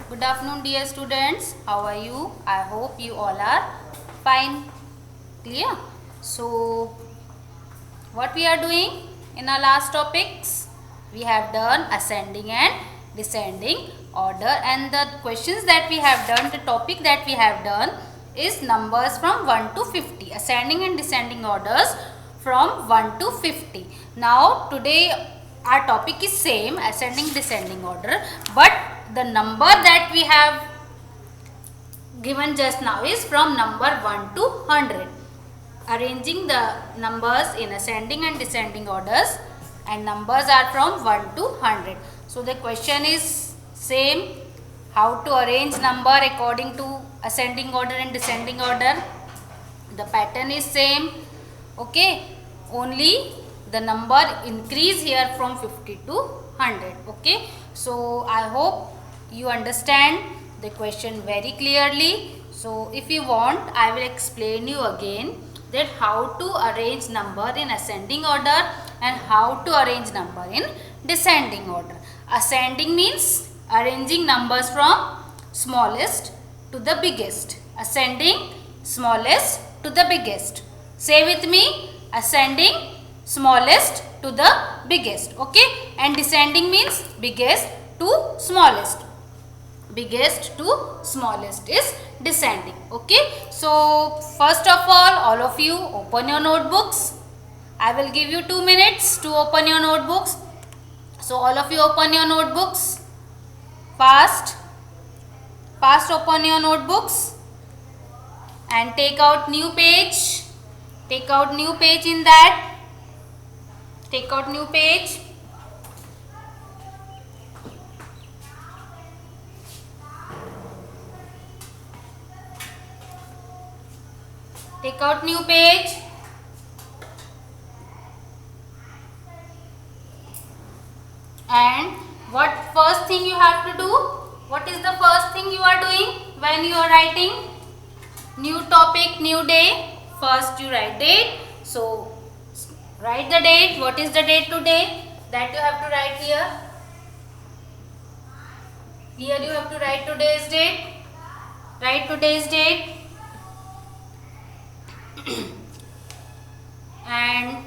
Good afternoon, dear students. How are you? I hope you all are fine. Clear? So, what we are doing in our last topics? We have done ascending and descending order, and the questions that we have done, the topic that we have done is numbers from 1 to 50. Ascending and descending orders from 1 to 50. Now, today our topic is same, ascending descending order, but the number that we have given just now is from number 1 to 100. Arranging the numbers in ascending and descending orders, and numbers are from 1 to 100. So the question is same, how to arrange number according to ascending order and descending order. The pattern is same, okay, only the number increase here from 50 to 100. Okay, so I hope you understand the question very clearly. So if you want, I will explain you again that how to arrange number in ascending order and how to arrange number in descending order. Ascending means arranging numbers from smallest to the biggest. Ascending, smallest to the biggest. Say with me, ascending, smallest to the biggest. Okay, and descending means biggest to smallest. Biggest to smallest is descending. Okay, so first of all of you open your notebooks. I will give you 2 minutes to open your notebooks. So all of you open your notebooks. Fast open your notebooks and take out new page. Take out new page in that. Take out new page. Take out new page. And what first thing you have to do? What is the first thing you are doing when you are writing? New topic, new day. First you write date. So write the date. What is the date today? That you have to write here. Here you have to write today's date. Write today's date. And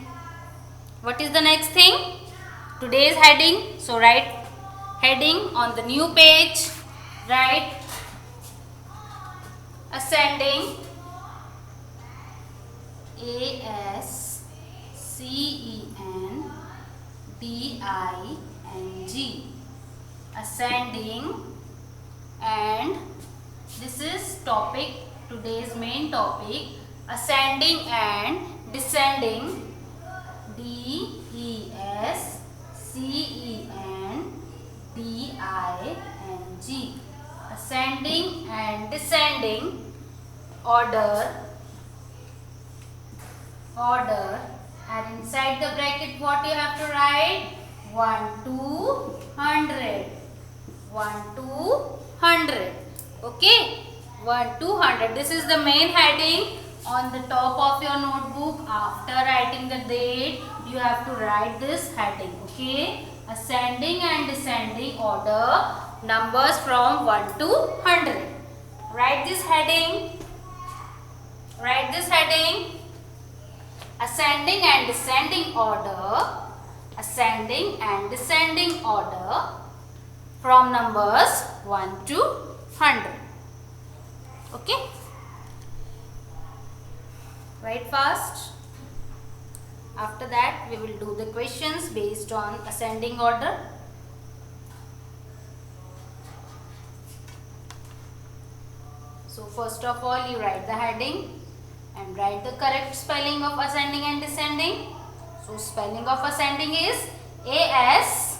what is the next thing? Today's heading. So write heading on the new page. Write ascending, ASCENDING, ascending, and this is topic, today's main topic, ascending and descending, DESCENDING, ascending and descending order, and inside the bracket what you have to write? 1 to 100. 1 to 100. Okay, 1 to 100. This is the main heading. On the top of your notebook, after writing the date, you have to write this heading. Okay, ascending and descending order, numbers from 1 to 100. Write this heading. Write this heading. Ascending and descending order. Ascending and descending order from numbers 1 to 100. Okay. Write fast. After that, we will do the questions based on ascending order. So first of all, you write the heading and write the correct spelling of ascending and descending. So spelling of ascending is ASCENDING.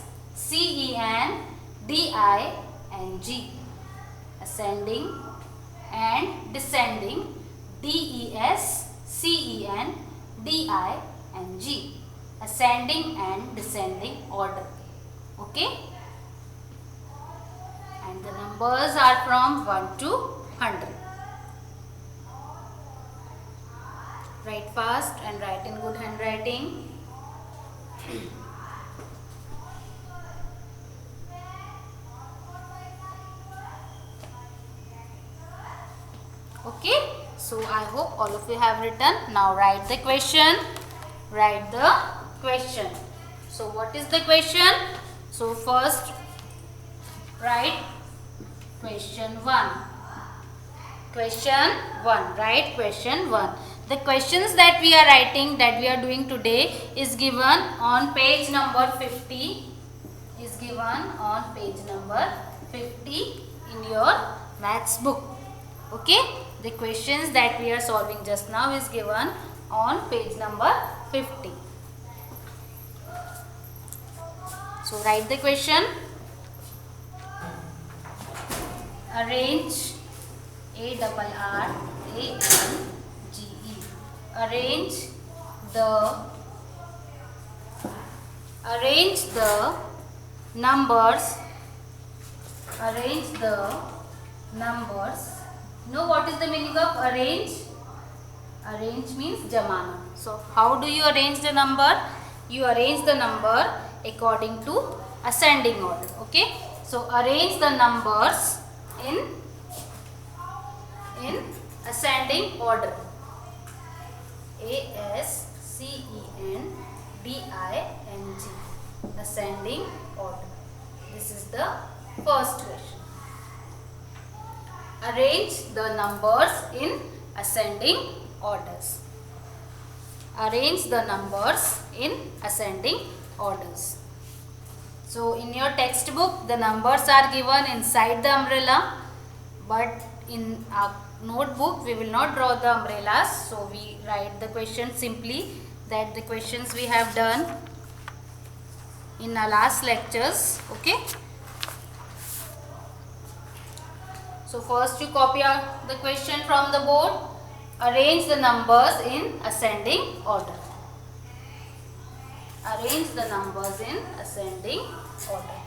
Ascending and descending, DESCENDING. Ascending and descending order. Okay. And the numbers are from 1 to 100. Write fast and write in good handwriting. Okay, so I hope all of you have written. Now write the question. Write the question. So what is the question? So first write question 1. Question 1. Write question 1. The questions that we are writing, that we are doing today, is given on page number 50. Is given on page number 50 in your maths book. Okay, the questions that we are solving just now is given on page number 50. So write the question. Arrange, A-R-R-A-N-G-E. Arrange the numbers. Arrange the numbers. Know what is the meaning of arrange? Arrange means jamana. So how do you arrange the number? You arrange the number according to ascending order. Okay. So arrange the numbers in ascending order. A-S-C-E-N-D-I-N-G. Ascending order. This is the first question. Arrange the numbers in ascending orders. Arrange the numbers in ascending orders. So in your textbook the numbers are given inside the umbrella, but in our notebook we will not draw the umbrellas. So we write the question simply, that the questions we have done in our last lectures. Okay. So first you copy out the question from the board. Arrange the numbers in ascending order. Arrange the numbers in ascending order.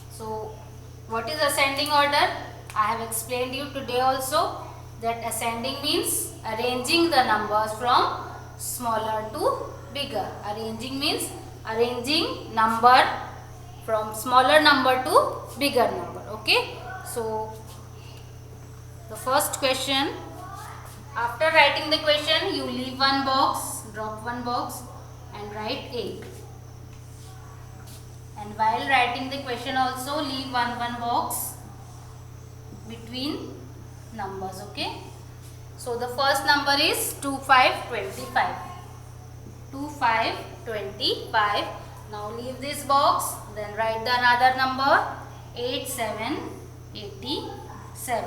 So what is ascending order? I have explained you today also that ascending means arranging the numbers from smaller to bigger. Arranging means arranging number from smaller number to bigger number. Okay. So the first question, after writing the question you leave one box, drop one box and write A. And while writing the question also leave one box between numbers. Okay. So the first number is 2525. 2525. Now leave this box, then write the another number 8787.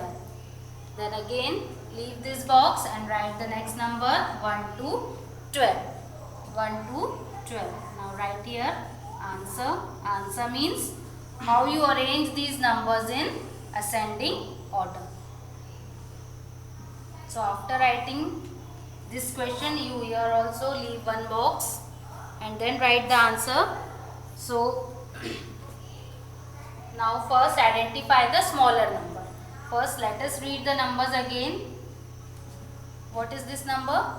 Then again leave this box and write the next number 1 to 12. 1 to 12. Now write here answer. Answer means how you arrange these numbers in ascending order. So after writing this question you here also leave one box and then write the answer. So now first identify the smaller number. First let us read the numbers again. What is this number?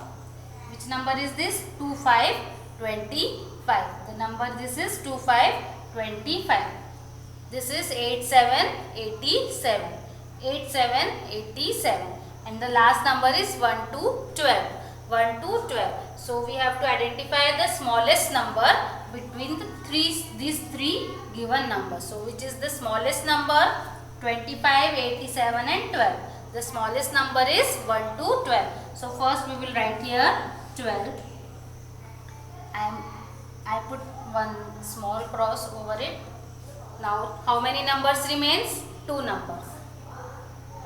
Which number is this? 2525. The number this is 2525. This is 8787. 8787. And the last number is 1 to 12. 1 to 12. So we have to identify the smallest number between these three given numbers. So which is the smallest number? 25, 87 and 12. The smallest number is 1 to 12. So first we will write here 12. I put one small cross over it. Now how many numbers remains? 2 numbers.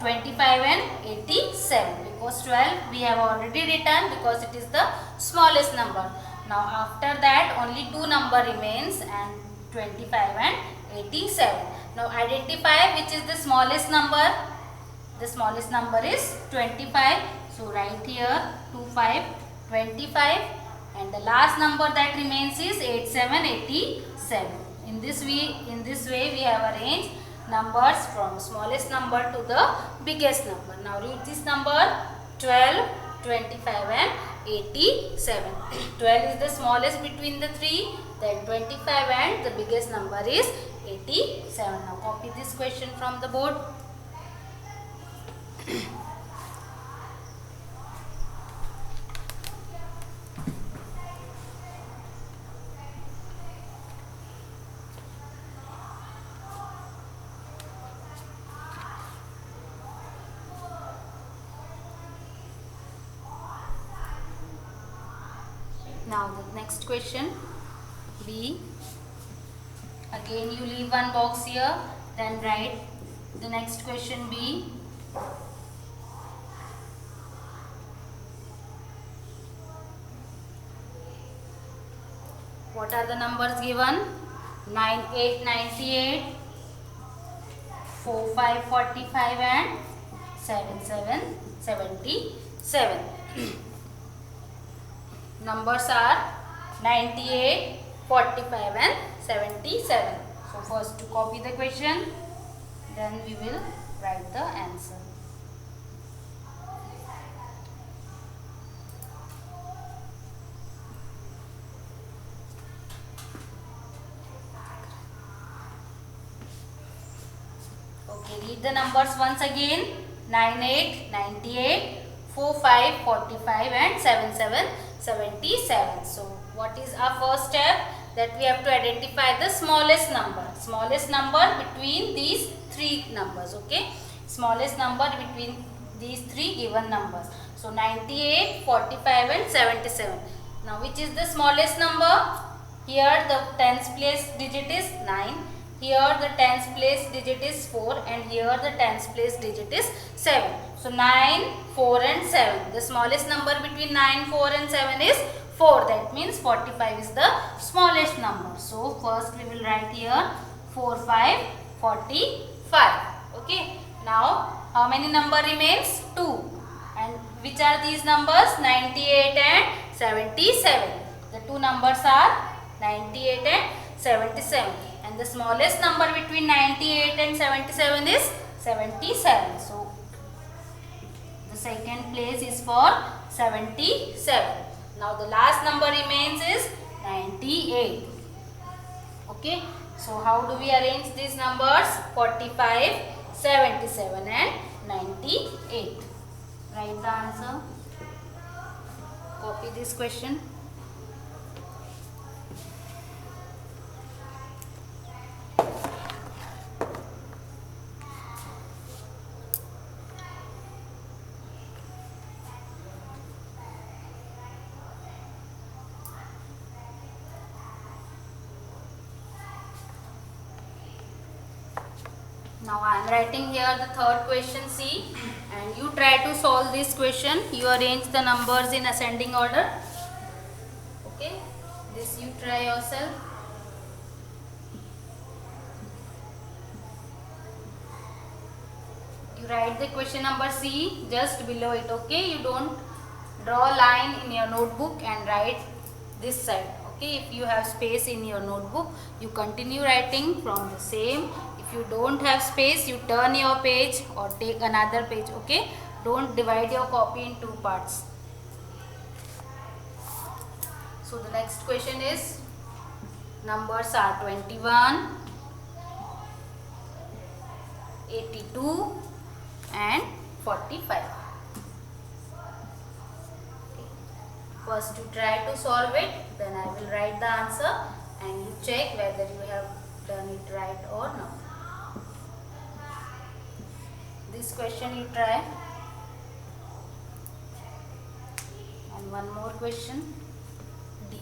25 and 87, because 12 we have already written because it is the smallest number. Now after that only 2 number remains and 25 and 87. Now identify which is the smallest number. The smallest number is 25. So write here 25, 25 and the last number that remains is 8787. In this way we have arranged numbers from smallest number to the biggest number. Now read this number 12, 25 and 87. 12 is the smallest between the three, then 25 and the biggest number is 87. Now copy this question from the board. Now the next question, B. Again you leave one box here, then write the next question B. What are the numbers given? 9, 8, 98, 4, 5, 45 and 7, 7, 77. Numbers are 98, 45 and 77. So first to copy the question, then we will write the answer. Okay, read the numbers once again. 98, 98, 45, 45 and 77, 77. So what is our first step? That we have to identify the smallest number. Smallest number between these three numbers. Okay. Smallest number between these three given numbers. So 98, 45 and 77. Now which is the smallest number? Here the tens place digit is 9. Here the tens place digit is 4 and here the tens place digit is 7. So 9, 4 and 7. The smallest number between 9, 4 and 7 is 4. That means 45 is the smallest number. So first we will write here 4, 5, 45. Okay. Now how many number remains? 2. And which are these numbers? 98 and 77. The two numbers are 98 and 77. And the smallest number between 98 and 77 is 77. So the second place is for 77. Now the last number remains is 98. Okay. So how do we arrange these numbers? 45, 77 and 98. Write the answer. Copy this question. Now I am writing here the third question C, and you try to solve this question. You arrange the numbers in ascending order. Okay, this you try yourself. You write the question number C just below it. Okay, you don't draw a line in your notebook and write this side. Okay, if you have space in your notebook, you continue writing from the same. If you don't have space, you turn your page or take another page. Okay, don't divide your copy in two parts. So the next question is, numbers are 21, 82 and 45. First you try to solve it, then I will write the answer and you check whether you have done it right or not. This question you try, and one more question, D.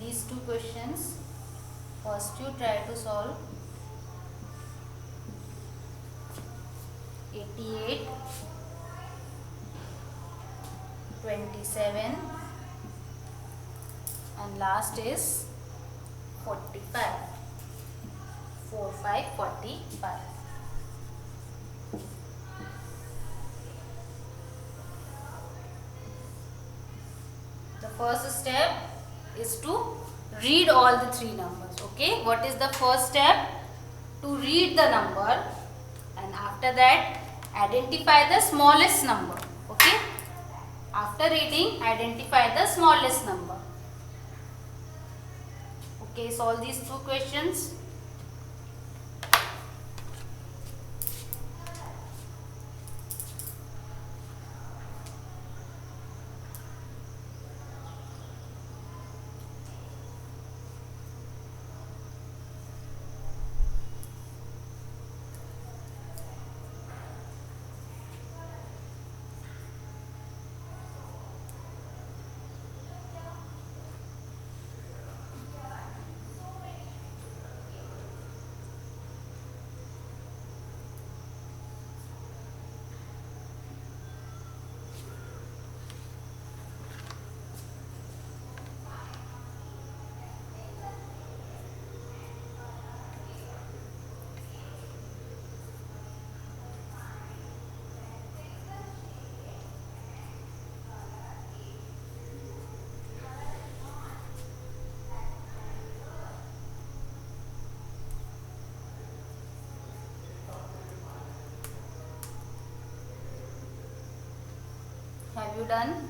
These two questions, first you try to solve. 88, 27 and last is 45. 4, 5, 45. The first step is to read all the three numbers. Okay, what is the first step? To read the number, and after that identify the smallest number. Okay, After reading, identify the smallest number. Okay, solve these two questions. Have you done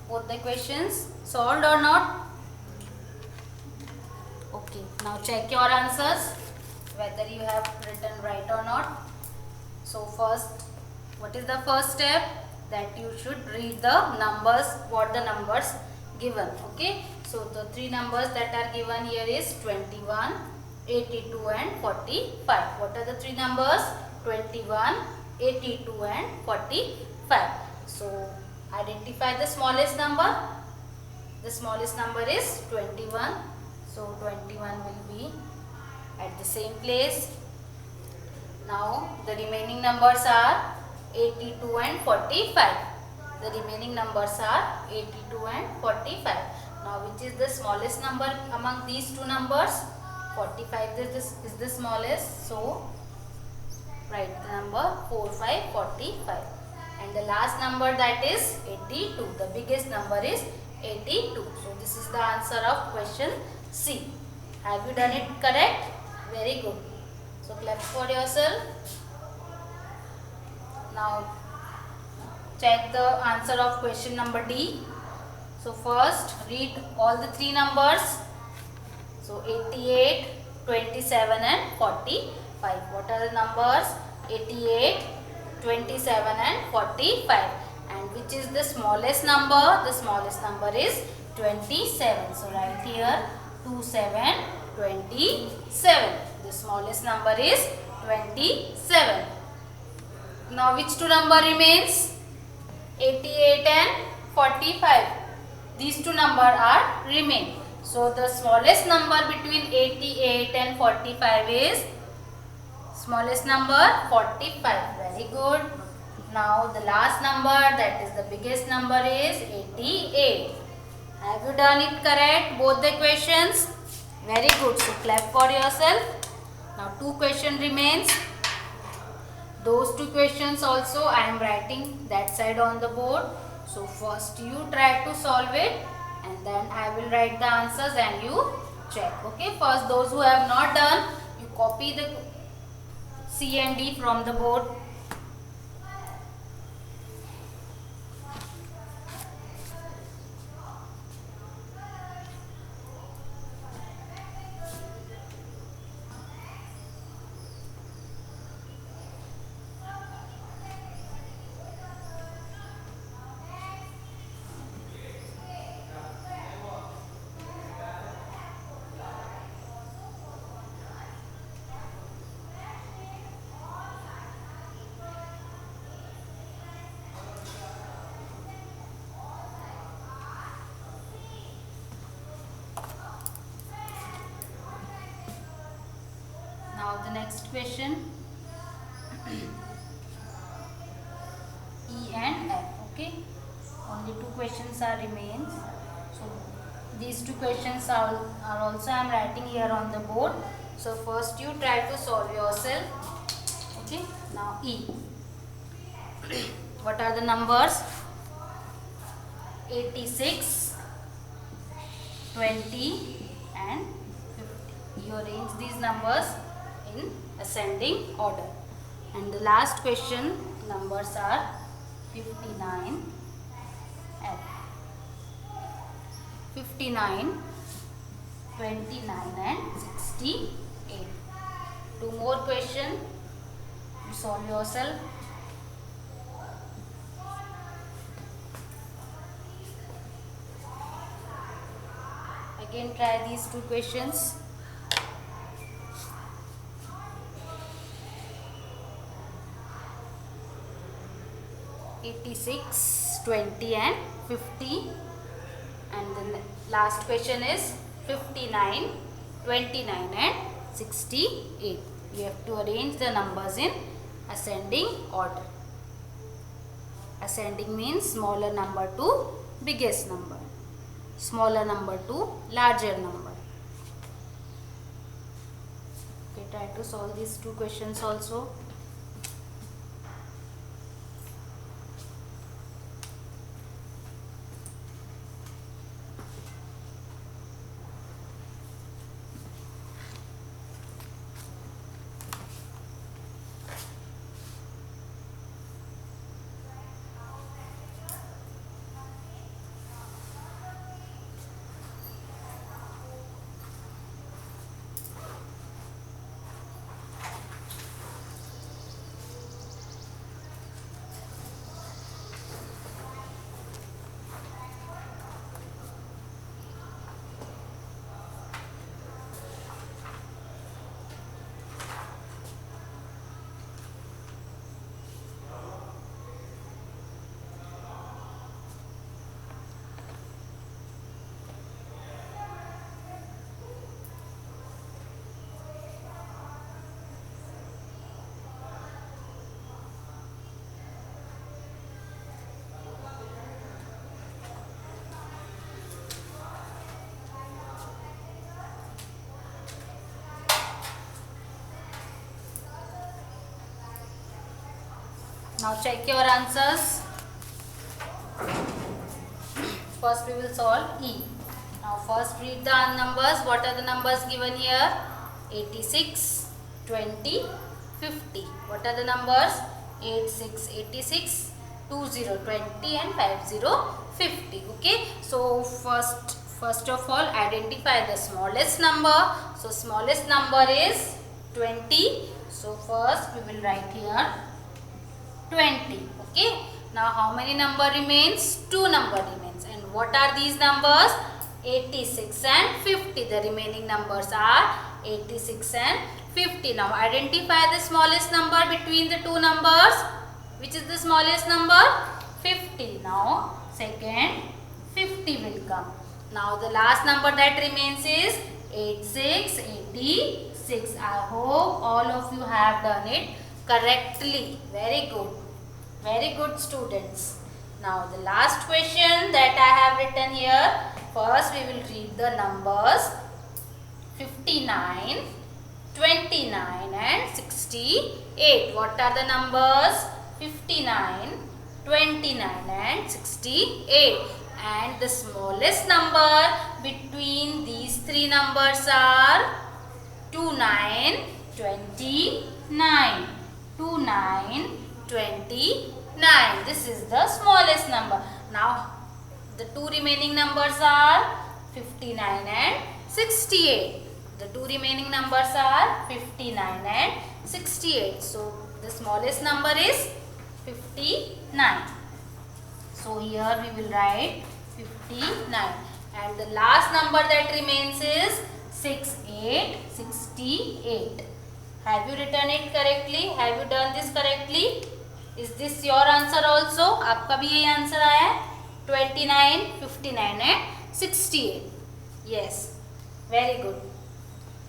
both the questions? Solved or not? Okay, now check your answers whether you have written right or not. So first, what is the first step? That you should read the numbers, what the numbers given. Okay, so the three numbers that are given here is 21, 82 and 45. What are the three numbers? 21, 82 and 45. So identify the smallest number. The smallest number is 21. So 21 will be at the same place. Now the remaining numbers are 82 and 45. The remaining numbers are 82 and 45. Now which is the smallest number among these two numbers? 45 is the smallest. So write the number 45, 45. And the last number, that is 82. The biggest number is 82. So this is the answer of question C. Have you done it correct? Very good. So clap for yourself. Now check the answer of question number D. So first read all the three numbers. So 88, 27 and 45. What are the numbers? 88, 27 and 45. And which is the smallest number? The smallest number is 27. So write here 27, 27. The smallest number is 27. Now which two number remains? 88 and 45. These two number are remain. So the smallest number between 88 and 45 is smallest number 45. Very good. Now the last number, that is the biggest number, is 88. Have you done it correct? Both the questions? Very good. So clap for yourself. Now two question remains. Those two questions also I am writing that side on the board. So first you try to solve it and then I will write the answers and you check. Okay. First those who have not done, you copy the C and D from the board. Now the next question, E and F. Okay, only two questions are remains. So these two questions are also I am writing here on the board. So first you try to solve yourself. Okay, now E. What are the numbers? 86, 20 and 50. You arrange these numbers in ascending order. And the last question numbers are 59, 59, 29 and 68. Two more question. You solve yourself. Again try these two questions. "86, 20 and 50, and then the last question is 59, 29 and 68. We have to arrange the numbers in ascending order. Ascending means smaller number to biggest number, smaller number to larger number. Okay, try to solve these two questions also. Now check your answers. First we will solve E. Now first read the numbers. What are the numbers given here? 86, 20, 50. What are the numbers? 86, 86, 20, 20 and 50, 50. Okay. So first of all identify the smallest number. So smallest number is 20. So first we will write here 20. Okay. Now how many number remains? 2 number remains. And what are these numbers? 86 and 50. The remaining numbers are 86 and 50. Now identify the smallest number between the two numbers. Which is the smallest number? 50. Now second 50 will come. Now the last number that remains is 86, 86. I hope all of you have done it correctly. Very good. Very good, students. Now the last question that I have written here. First we will read the numbers 59, 29 and 68. What are the numbers? 59, 29 and 68. And the smallest number between these three numbers are 29, 29. 29, 29. This is the smallest number. Now the two remaining numbers are 59 and 68. The two remaining numbers are 59 and 68. So the smallest number is 59. So here we will write 59. And the last number that remains is 68, 68. Have you written it correctly? Have you done this correctly? Is this your answer also? आपका भी यही answer आया है? 29, 59 and 68. Yes, very good.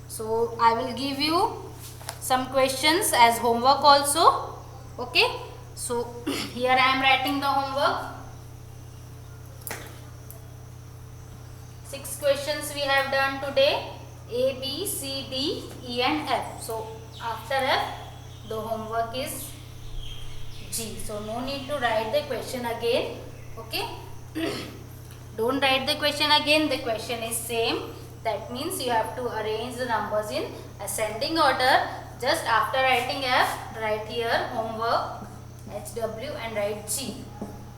So I will give you some questions as homework also. Okay. So here I am writing the homework. 6 questions we have done today. A, B, C, D, E and F. So after F, the homework is G. So no need to write the question again. Okay. Don't write the question again. The question is same. That means you have to arrange the numbers in ascending order. Just after writing F, write here homework HW and write G.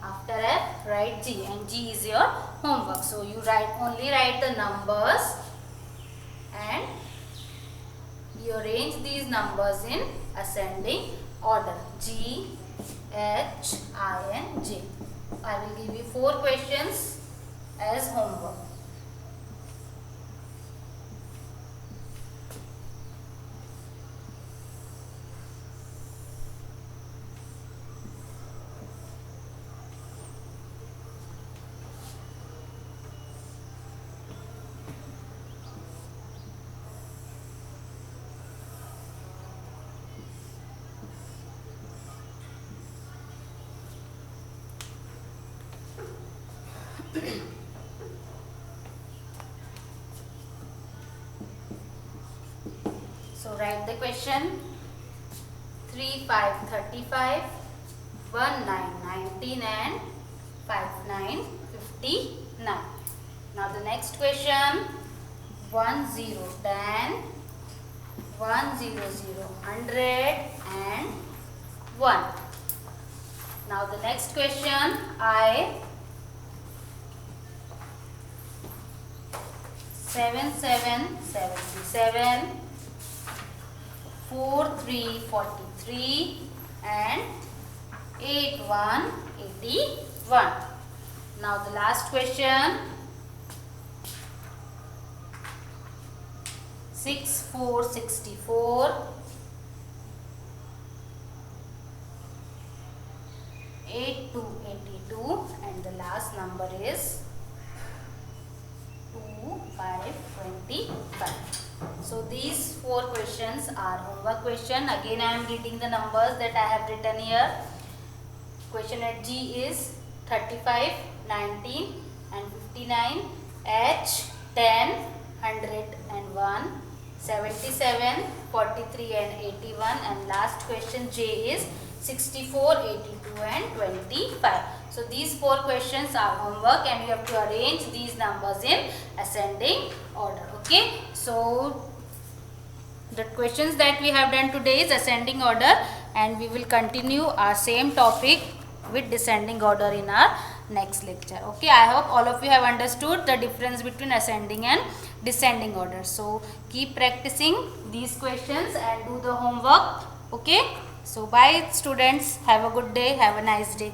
After F, write G, and G is your homework. So you only write the numbers and you arrange these numbers in ascending order. G, H, I and J. I will give you 4 questions as homework. So write the question. 3, 5, 35, 1, 9, 19 and 5, 9, 59. Now the next question. 1, 0, 10, 1, 0, 0, 100 and 1. Now the next question. I 7, 7, 77, 4, 3, 43 and 8, 1, 81. Now the last question. 6, 4, 64, 8, 2, 82 and the last number is 2, 5, 25. So these 4 questions are homework question. Again I am reading the numbers that I have written here. Question at G is 35, 19 and 59. H 10, 100 and 1. 77, 43 and 81 and last question J is 64, 82 and 25. So these 4 questions are homework and you have to arrange these numbers in ascending order. Okay. So the questions that we have done today is ascending order and we will continue our same topic with descending order in our next lecture. Okay, I hope all of you have understood the difference between ascending and descending order. So keep practicing these questions and do the homework. Okay, so bye students, have a good day, have a nice day.